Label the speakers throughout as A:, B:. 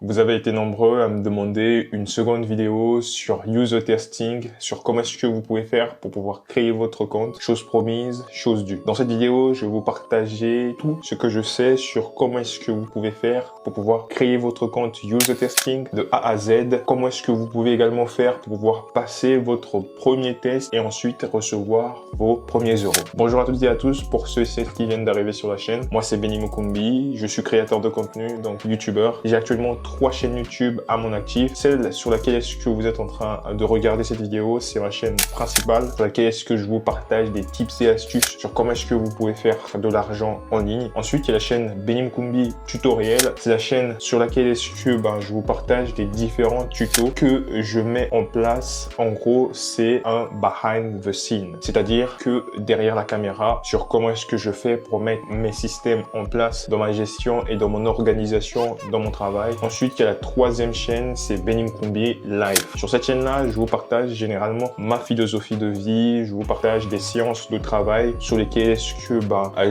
A: Vous avez été nombreux à me demander une seconde vidéo sur user testing, sur comment est-ce que vous pouvez faire pour pouvoir créer votre compte. Chose promise, chose due. Dans cette vidéo, je vais vous partager tout ce que je sais sur comment est-ce que vous pouvez faire pour pouvoir créer votre compte user testing de A à Z. Comment est-ce que vous pouvez également faire pour pouvoir passer votre premier test et ensuite recevoir vos premiers euros. Bonjour à toutes et à tous, pour ceux et celles qui viennent d'arriver sur la chaîne. Moi, c'est Benny Mukumbi, je suis créateur de contenu, donc youtubeur. J'ai actuellement 3 chaînes YouTube à mon actif. Celle sur laquelle est-ce que vous êtes en train de regarder cette vidéo, c'est ma chaîne principale, sur laquelle est-ce que je vous partage des tips et astuces sur comment est-ce que vous pouvez faire de l'argent en ligne. Ensuite, il y a la chaîne Benny Mukumbi Tutoriel. C'est la chaîne sur laquelle est-ce que je vous partage des différents tutos que je mets en place. En gros, c'est un behind the scene, c'est-à-dire que derrière la caméra, sur comment est-ce que je fais pour mettre mes systèmes en place dans ma gestion et dans mon organisation, dans mon travail. Ensuite, il y a la troisième chaîne, c'est Benny Mukumbi Live. Sur cette chaîne-là, je vous partage généralement ma philosophie de vie, je vous partage des séances de travail sur lesquelles est-ce que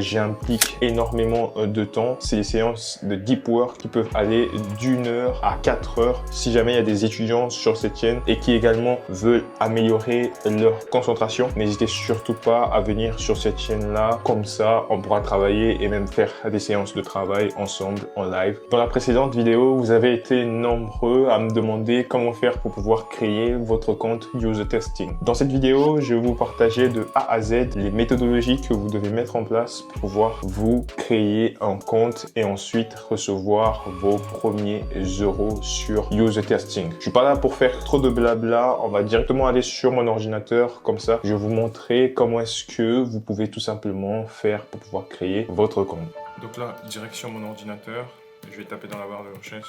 A: j'implique énormément de temps. C'est des séances de deep work qui peuvent aller d'1 heure à 4 heures si jamais il y a des étudiants sur cette chaîne et qui également veulent améliorer leur concentration. N'hésitez surtout pas à venir sur cette chaîne-là, comme ça on pourra travailler et même faire des séances de travail ensemble en live. Dans la précédente vidéo, vous avez été nombreux à me demander comment faire pour pouvoir créer votre compte user testing. Dans cette vidéo, je vais vous partager de A à Z les méthodologies que vous devez mettre en place pour pouvoir vous créer un compte et ensuite recevoir vos premiers euros sur user testing. Je suis pas là pour faire trop de blabla, on va directement aller sur mon ordinateur, comme ça je vais vous montrer comment est-ce que vous pouvez tout simplement faire pour pouvoir créer votre compte. Donc là, direction mon ordinateur, je vais taper dans la barre de recherche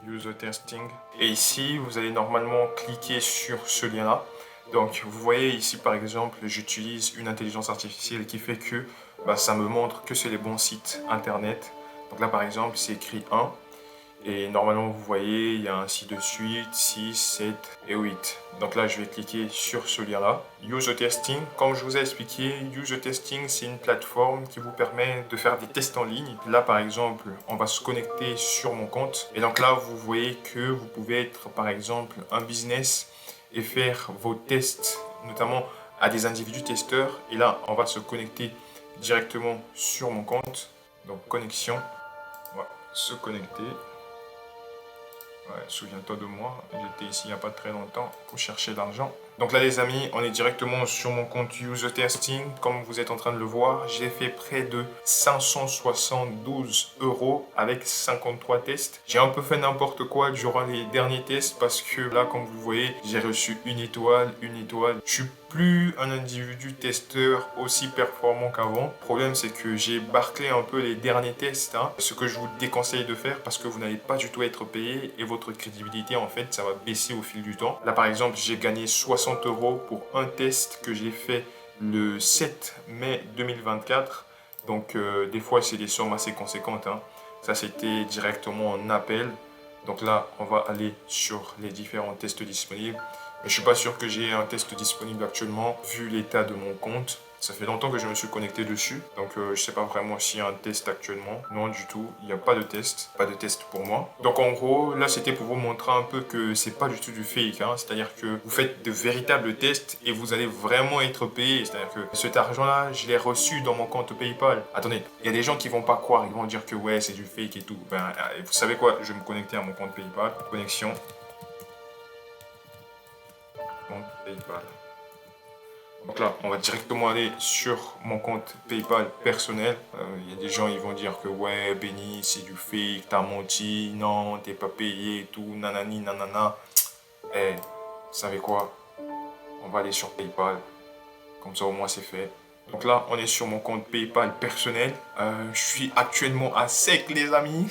A: user testing et ici vous allez normalement cliquer sur ce lien là. Donc vous voyez ici par exemple, j'utilise une intelligence artificielle qui fait que ça me montre que c'est les bons sites internet. Donc là par exemple c'est écrit 1 et normalement vous voyez il y a ainsi de suite 6, 7 et 8. Donc là je vais cliquer sur ce lien là. User testing, comme je vous ai expliqué, user testing c'est une plateforme qui vous permet de faire des tests en ligne. Là par exemple on va se connecter sur mon compte et donc là vous voyez que vous pouvez être par exemple un business et faire vos tests notamment à des individus testeurs et là on va se connecter directement sur mon compte. Donc connexion, on va se connecter. Ouais, souviens-toi de moi, j'étais ici il n'y a pas très longtemps pour chercher de l'argent. Donc là les amis, on est directement sur mon compte user testing. Comme vous êtes en train de le voir, j'ai fait près de 572 euros avec 53 tests. J'ai un peu fait n'importe quoi durant les derniers tests parce que là comme vous voyez, j'ai reçu une étoile. Je suis plus un individu testeur aussi performant qu'avant. Le problème c'est que j'ai bâclé un peu les derniers tests, ce que je vous déconseille de faire parce que vous n'allez pas du tout être payé et votre crédibilité en fait ça va baisser au fil du temps. Là par exemple j'ai gagné 60 euros pour un test que j'ai fait le 7 mai 2024. Donc des fois c'est des sommes assez conséquentes. Ça c'était directement en appel. Donc là on va aller sur les différents tests disponibles. Mais je suis pas sûr que j'ai un test disponible actuellement vu l'état de mon compte. Ça fait longtemps que je me suis connecté dessus, donc je sais pas vraiment s'il y a un test actuellement. Non du tout, il n'y a pas de test pour moi. Donc en gros, là c'était pour vous montrer un peu que c'est pas du tout du fake, c'est-à-dire que vous faites de véritables tests et vous allez vraiment être payé. C'est-à-dire que cet argent-là, je l'ai reçu dans mon compte PayPal. Attendez, il y a des gens qui vont pas croire, ils vont dire que ouais c'est du fake et tout. Vous savez quoi, je vais me connecter à mon compte PayPal. Connexion. Compte PayPal. Donc là, on va directement aller sur mon compte PayPal personnel. Il y a des gens, ils vont dire que ouais, Benny, c'est du fake, t'as menti, non, t'es pas payé et tout, nanani, nanana. Eh, vous savez quoi? On va aller sur PayPal. Comme ça, au moins, c'est fait. Donc là, on est sur mon compte PayPal personnel. Je suis actuellement à sec, les amis.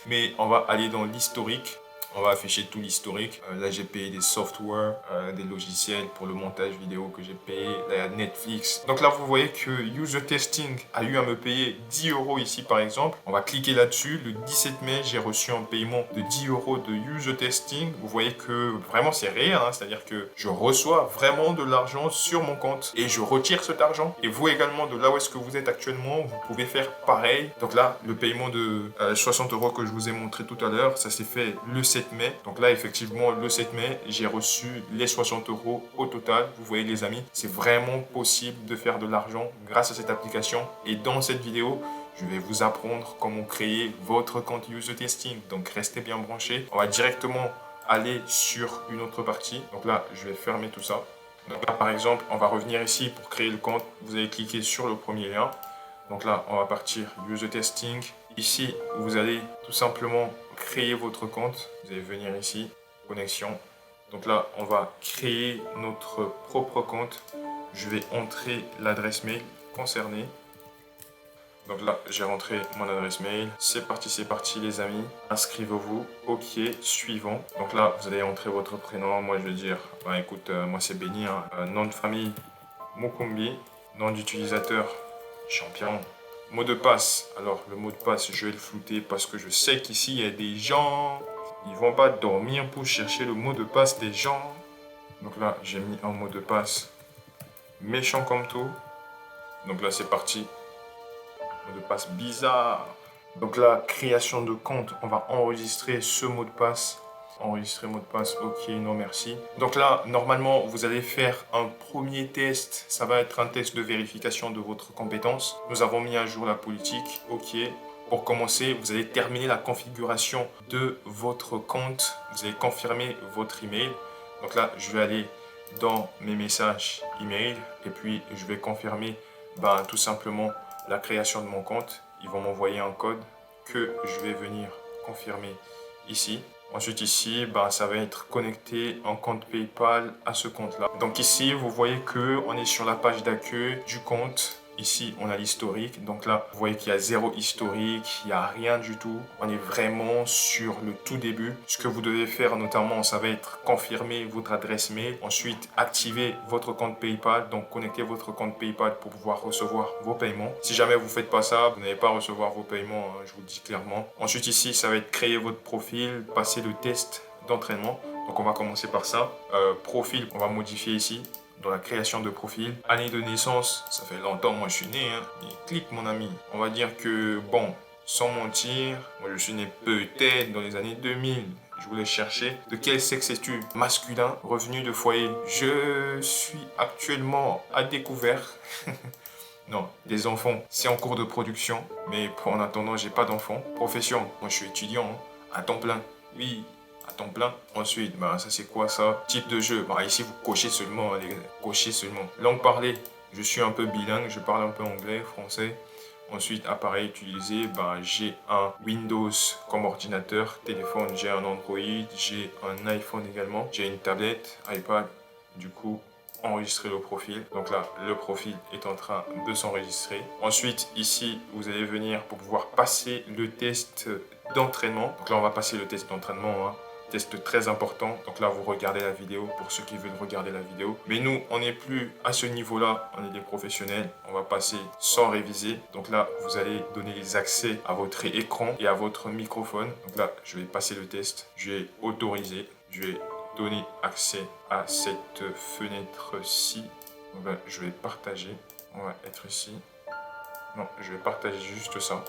A: Mais on va aller dans l'historique. On va afficher tout l'historique. Là, j'ai payé des softwares, des logiciels pour le montage vidéo que j'ai payé. Là, il y a Netflix. Donc là, vous voyez que User Testing a eu à me payer 10 € ici, par exemple. On va cliquer là-dessus. Le 17 mai, j'ai reçu un paiement de 10 € de User Testing. Vous voyez que vraiment, c'est réel. Hein, c'est-à-dire que je reçois vraiment de l'argent sur mon compte et je retire cet argent. Et vous également, de là où est-ce que vous êtes actuellement, vous pouvez faire pareil. Donc là, le paiement de 60 € que je vous ai montré tout à l'heure, ça s'est fait le 7 mai. Donc là, effectivement, le 7 mai, j'ai reçu les 60 € au total. Vous voyez les amis, c'est vraiment possible de faire de l'argent grâce à cette application. Et dans cette vidéo, je vais vous apprendre comment créer votre compte User Testing. Donc restez bien branchés. On va directement aller sur une autre partie. Donc là, je vais fermer tout ça. Donc là, par exemple, on va revenir ici pour créer le compte. Vous allez cliquer sur le premier lien. Donc là, on va partir User Testing. Ici, vous allez tout simplement créer votre compte. Vous allez venir ici, connexion. Donc là, on va créer notre propre compte. Je vais entrer l'adresse mail concernée. Donc là, j'ai rentré mon adresse mail. C'est parti les amis. Inscrivez-vous. OK, suivant. Donc là, vous allez entrer votre prénom. Moi, je vais dire, bah, écoute, moi c'est Benny. Hein. Nom de famille, Mukumbi. Nom d'utilisateur, Champion. Mot de passe. Alors, le mot de passe, je vais le flouter parce que je sais qu'ici, il y a des gens. Ils vont pas dormir pour chercher le mot de passe des gens. Donc là, j'ai mis un mot de passe méchant comme tout. Donc là, c'est parti. Mot de passe bizarre. Donc là, création de compte. On va enregistrer ce mot de passe. Enregistrer mot de passe, ok, non merci. Donc là, normalement, vous allez faire un premier test. Ça va être un test de vérification de votre compétence. Nous avons mis à jour la politique, ok. Pour commencer, vous allez terminer la configuration de votre compte. Vous allez confirmer votre email. Donc là, je vais aller dans mes messages email et puis je vais confirmer tout simplement la création de mon compte. Ils vont m'envoyer un code que je vais venir confirmer ici. Ensuite ici, ça va être connecté en compte PayPal à ce compte-là. Donc ici, vous voyez que on est sur la page d'accueil du compte. Ici, on a l'historique. Donc là, vous voyez qu'il y a zéro historique, il n'y a rien du tout. On est vraiment sur le tout début. Ce que vous devez faire notamment, ça va être confirmer votre adresse mail. Ensuite, activer votre compte PayPal. Donc, connecter votre compte PayPal pour pouvoir recevoir vos paiements. Si jamais vous ne faites pas ça, vous n'allez pas recevoir vos paiements, hein, je vous le dis clairement. Ensuite, ici, ça va être créer votre profil, passer le test d'entraînement. Donc, on va commencer par ça. Profil, on va modifier ici. Dans la création de profil. Année de naissance, ça fait longtemps, moi je suis né. Hein. Et clique mon ami. On va dire que, bon, sans mentir, moi je suis né peut-être dans les années 2000. Je voulais chercher de quel sexe es-tu? Masculin, revenu de foyer. Je suis actuellement à découvert. Non, des enfants, c'est en cours de production. Mais en attendant, j'ai pas d'enfants. Profession, moi je suis étudiant, hein, à temps plein. Oui, à temps plein. Ensuite, ça c'est quoi ça? Type de jeu. Ici vous cochez seulement, les gars. Cochez seulement. Langue parlée. Je suis un peu bilingue, je parle un peu anglais, français. Ensuite, appareil utilisé, j'ai un Windows comme ordinateur, téléphone, j'ai un Android, j'ai un iPhone également, j'ai une tablette, iPad. Du coup, enregistrer le profil. Donc là, le profil est en train de s'enregistrer. Ensuite, ici, vous allez venir pour pouvoir passer le test d'entraînement. Donc là, on va passer le test d'entraînement. Hein. Test très important. Donc là, vous regardez la vidéo pour ceux qui veulent regarder la vidéo. Mais nous, on n'est plus à ce niveau-là. On est des professionnels. On va passer sans réviser. Donc là, vous allez donner les accès à votre écran et à votre microphone. Donc là, je vais passer le test. Je vais autoriser. Je vais donner accès à cette fenêtre-ci. Je vais partager. On va être ici. Non, je vais partager juste ça.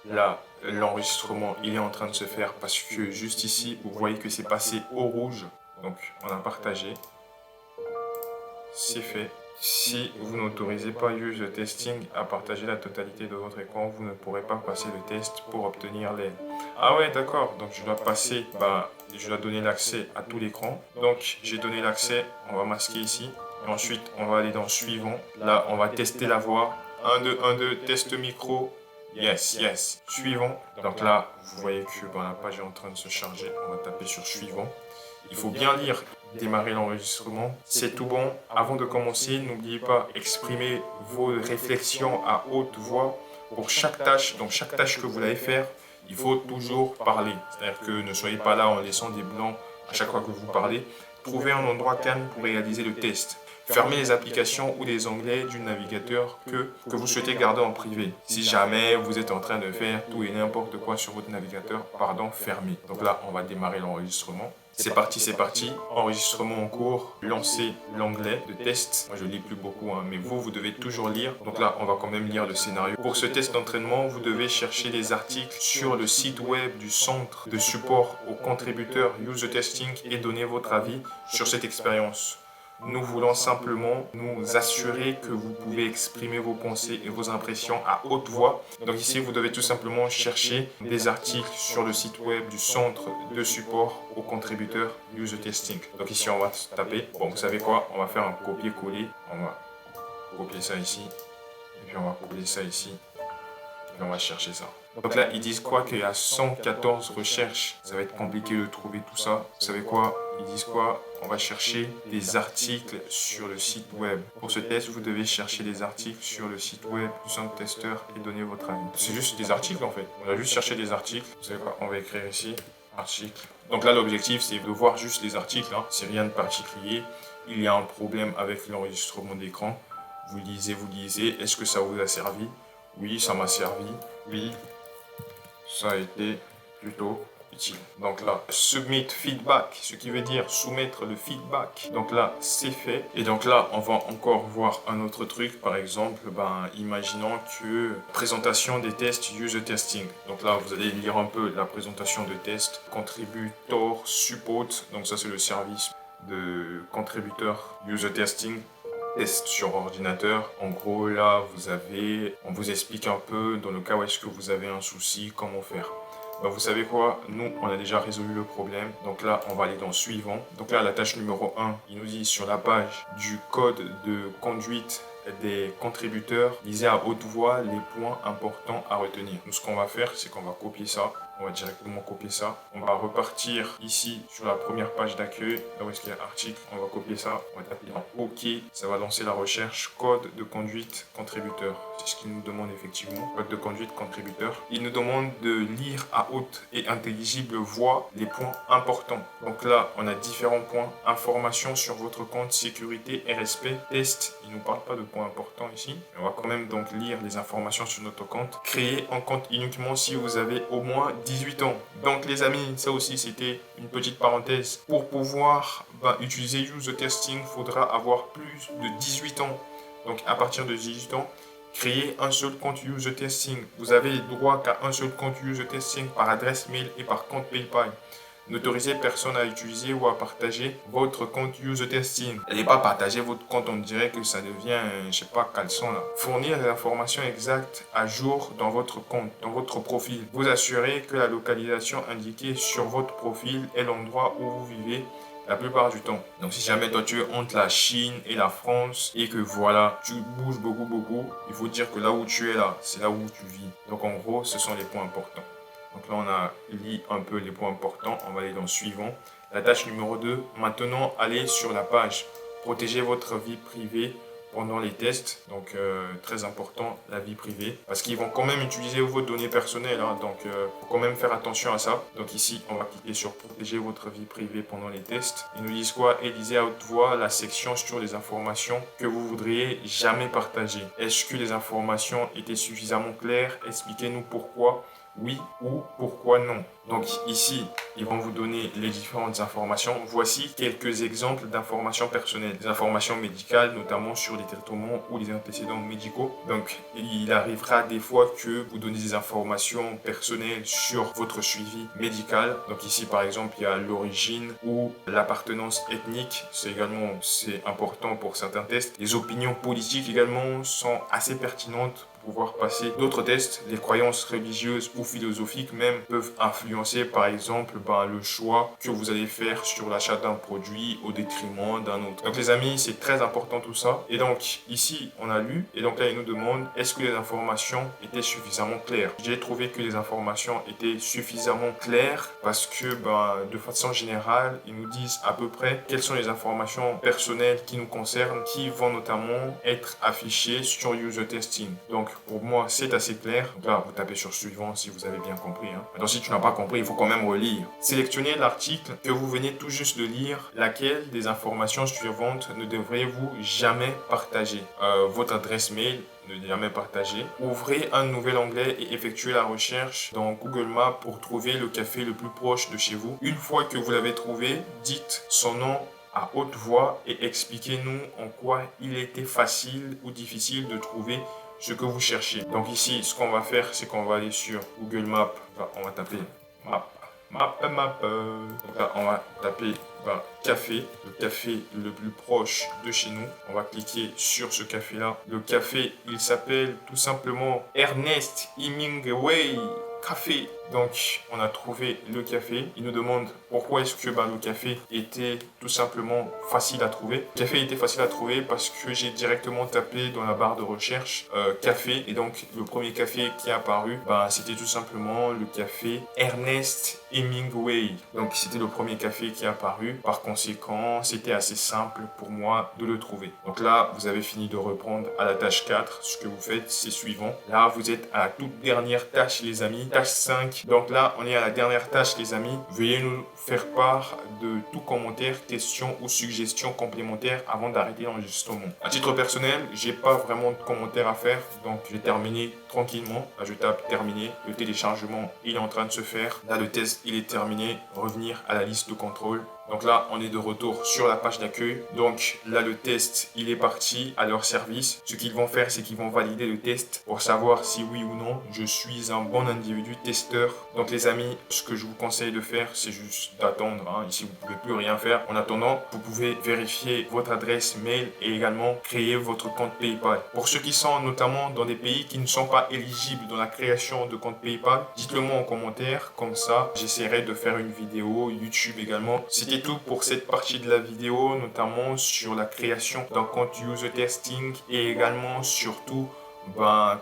A: Là, l'enregistrement, il est en train de se faire parce que juste ici, vous voyez que c'est passé au rouge. Donc, on a partagé. C'est fait. Si vous n'autorisez pas User Testing à partager la totalité de votre écran, vous ne pourrez pas passer le test pour obtenir l'aide. Ah ouais, d'accord. Donc, je dois passer, je dois donner l'accès à tout l'écran. Donc, j'ai donné l'accès. On va masquer ici. Et ensuite, on va aller dans Suivant. Là, on va tester la voix. 1, 2, 1, 2, test micro. Yes, yes. Suivant. Donc là, vous voyez que la page est en train de se charger. On va taper sur Suivant. Il faut bien lire, démarrer l'enregistrement. C'est tout bon. Avant de commencer, n'oubliez pas exprimer vos réflexions à haute voix pour chaque tâche. Donc chaque tâche que vous allez faire, il faut toujours parler. C'est-à-dire que ne soyez pas là en laissant des blancs à chaque fois que vous parlez. Trouvez un endroit calme pour réaliser le test. Fermez les applications ou les onglets du navigateur que vous souhaitez garder en privé. Si jamais vous êtes en train de faire tout et n'importe quoi sur votre navigateur, fermez. Donc là, on va démarrer l'enregistrement. C'est parti, enregistrement en cours, lancez l'onglet de test. Moi je lis plus beaucoup, mais vous devez toujours lire. Donc là, on va quand même lire le scénario. Pour ce test d'entraînement, vous devez chercher les articles sur le site web du centre de support aux contributeurs Use the Testing et donner votre avis sur cette expérience. Nous voulons simplement nous assurer que vous pouvez exprimer vos pensées et vos impressions à haute voix. Donc ici, vous devez tout simplement chercher des articles sur le site web du centre de support aux contributeurs Use the Testing. Donc ici, on va taper. Bon, vous savez quoi? On va faire un copier-coller. On va copier ça ici. Et puis on va coller ça ici. Et puis on va chercher ça. Donc là, ils disent quoi? Qu'il y a 114 recherches. Ça va être compliqué de trouver tout ça. Vous savez quoi? Ils disent quoi? On va chercher des articles sur le site web. Pour ce test, vous devez chercher des articles sur le site web du centre testeur et donner votre avis. C'est juste des articles en fait. On a juste cherché des articles. Vous savez quoi? On va écrire ici article. Donc là, l'objectif, c'est de voir juste les articles. C'est rien de particulier. Il y a un problème avec l'enregistrement d'écran. Vous lisez. Est-ce que ça vous a servi? Oui, ça m'a servi. Oui, ça a été plutôt utile. Donc là, submit feedback, ce qui veut dire soumettre le feedback. Donc là, c'est fait. Et donc là, on va encore voir un autre truc. Par exemple, imaginons que présentation des tests user testing. Donc là, vous allez lire un peu la présentation de test. Contributor support. Donc ça, c'est le service de contributeur user testing. Test sur ordinateur. En gros, là, on vous explique un peu dans le cas où est-ce que vous avez un souci, comment faire. Vous savez quoi? Nous, on a déjà résolu le problème. Donc là, on va aller dans suivant. Donc là, la tâche numéro 1, il nous dit sur la page du code de conduite des contributeurs, lisez à haute voix les points importants à retenir. Nous, ce qu'on va faire, c'est qu'on va copier ça. On va directement copier ça. On va repartir ici sur la première page d'accueil. Là où est-ce qu'il y a article, on va copier ça. On va taper en OK. Ça va lancer la recherche code de conduite contributeur. C'est ce qu'il nous demande effectivement. Code de conduite contributeur. Il nous demande de lire à haute et intelligible voix les points importants. Donc là, on a différents points. Information sur votre compte, sécurité, RSP, test. Il ne nous parle pas de points importants ici. On va quand même donc lire les informations sur notre compte. Créer un compte uniquement si vous avez au moins 18 ans. Donc les amis, ça aussi c'était une petite parenthèse. Pour pouvoir utiliser Use the Testing, il faudra avoir plus de 18 ans. Donc à partir de 18 ans, créer un seul compte Use the Testing. Vous avez droit qu'à un seul compte Use the Testing par adresse mail et par compte PayPal. N'autorisez personne à utiliser ou à partager votre compte Use the Testing. N'allez pas partager votre compte, on dirait que ça devient, je sais pas, caleçon là. Fournir les informations exactes à jour dans votre compte, dans votre profil. Vous assurez que la localisation indiquée sur votre profil est l'endroit où vous vivez la plupart du temps. Donc si jamais toi tu es entre la Chine et la France et que voilà, tu bouges beaucoup, il faut dire que là où tu es là, c'est là où tu vis. Donc en gros, ce sont les points importants. Donc là, on a lu un peu les points importants. On va aller dans le suivant. La tâche numéro 2. Maintenant, allez sur la page. Protégez votre vie privée pendant les tests. Donc, très important, la vie privée. Parce qu'ils vont quand même utiliser vos données personnelles. Donc, il faut quand même faire attention à ça. Donc ici, on va cliquer sur protéger votre vie privée pendant les tests. Ils nous disent quoi? Et lisez à haute voix la section sur les informations que vous voudriez jamais partager. Est-ce que les informations étaient suffisamment claires? Expliquez-nous pourquoi. Oui ou pourquoi non. Donc ici, ils vont vous donner les différentes informations. Voici quelques exemples d'informations personnelles. Des informations médicales, notamment sur les traitements ou les antécédents médicaux. Donc il arrivera des fois que vous donnez des informations personnelles sur votre suivi médical. Donc ici par exemple, il y a l'origine ou l'appartenance ethnique. C'est important pour certains tests. Les opinions politiques également sont assez pertinentes pouvoir passer d'autres tests. Les croyances religieuses ou philosophiques même peuvent influencer par exemple le choix que vous allez faire sur l'achat d'un produit au détriment d'un autre. Donc les amis, c'est très important tout ça. Et donc ici, on a lu et donc là, il nous demande est-ce que les informations étaient suffisamment claires? J'ai trouvé que les informations étaient suffisamment claires parce que de façon générale, ils nous disent à peu près quelles sont les informations personnelles qui nous concernent, qui vont notamment être affichées sur User Testing. Donc pour moi, c'est assez clair. Donc là, vous tapez sur suivant si vous avez bien compris. Maintenant, si tu n'as pas compris, il faut quand même relire. Sélectionnez l'article que vous venez tout juste de lire, laquelle des informations suivantes ne devriez-vous jamais partager. Votre adresse mail, ne jamais partager. Ouvrez un nouvel onglet et effectuez la recherche dans Google Maps pour trouver le café le plus proche de chez vous. Une fois que vous l'avez trouvé, dites son nom à haute voix et expliquez-nous en quoi il était facile ou difficile de trouver ce que vous cherchez. Donc ici, ce qu'on va faire, c'est qu'on va aller sur Google Maps. On va taper map. Donc là, on va taper café, le café le plus proche de chez nous. On va cliquer sur ce café-là. Le café, il s'appelle tout simplement Ernest Hemingway Café. Donc, on a trouvé le café. Il nous demande pourquoi est-ce que le café était tout simplement facile à trouver. Le café était facile à trouver parce que j'ai directement tapé dans la barre de recherche café. Et donc, le premier café qui est apparu, c'était tout simplement le café Ernest Hemingway. Donc, c'était le premier café qui est apparu. Par conséquent, c'était assez simple pour moi de le trouver. Donc là, vous avez fini de reprendre à la tâche 4. Ce que vous faites, c'est suivant. Là, vous êtes à la toute dernière tâche, les amis. Tâche 5. Donc là, on est à la dernière tâche, les amis. Veuillez nous faire part de tout commentaire, question ou suggestion complémentaire avant d'arrêter l'enregistrement. À titre personnel, j'ai pas vraiment de commentaires à faire, donc je vais terminer tranquillement. Là, je tape terminer. Le téléchargement, il est en train de se faire. Là, le test, il est terminé. Revenir à la liste de contrôle. Donc là, on est de retour sur la page d'accueil. Donc là, le test, il est parti à leur service. Ce qu'ils vont faire, c'est qu'ils vont valider le test pour savoir si oui ou non, je suis un bon individu testeur. Donc les amis, ce que je vous conseille de faire, c'est juste d'attendre. Ici, vous ne pouvez plus rien faire. En attendant, vous pouvez vérifier votre adresse mail et également créer votre compte PayPal. Pour ceux qui sont notamment dans des pays qui ne sont pas éligibles dans la création de compte PayPal, dites-le moi en commentaire. Comme ça, j'essaierai de faire une vidéo YouTube également. C'était tout pour cette partie de la vidéo, notamment sur la création d'un compte user testing et également surtout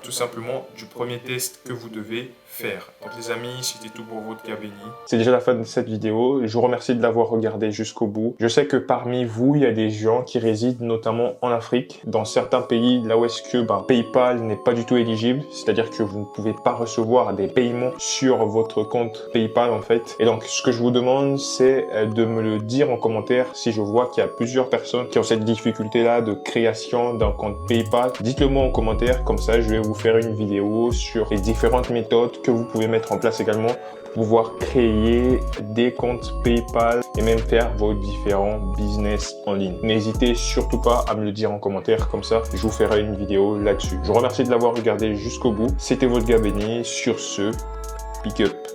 A: tout simplement du premier test que vous devez faire. Donc les amis, c'était tout pour votre cas béni. C'est déjà la fin de cette vidéo. Je vous remercie de l'avoir regardé jusqu'au bout. Je sais que parmi vous, il y a des gens qui résident notamment en Afrique, dans certains pays là où est-ce que PayPal n'est pas du tout éligible, c'est-à-dire que vous ne pouvez pas recevoir des paiements sur votre compte PayPal en fait. Et donc ce que je vous demande, c'est de me le dire en commentaire si je vois qu'il y a plusieurs personnes qui ont cette difficulté-là de création d'un compte PayPal. Dites-le moi en commentaire, comme ça je vais vous faire une vidéo sur les différentes méthodes que vous pouvez mettre en place également pour pouvoir créer des comptes PayPal et même faire vos différents business en ligne. N'hésitez surtout pas à me le dire en commentaire, comme ça je vous ferai une vidéo là-dessus. Je vous remercie de l'avoir regardé jusqu'au bout. C'était votre gars béni. Sur ce, pick up.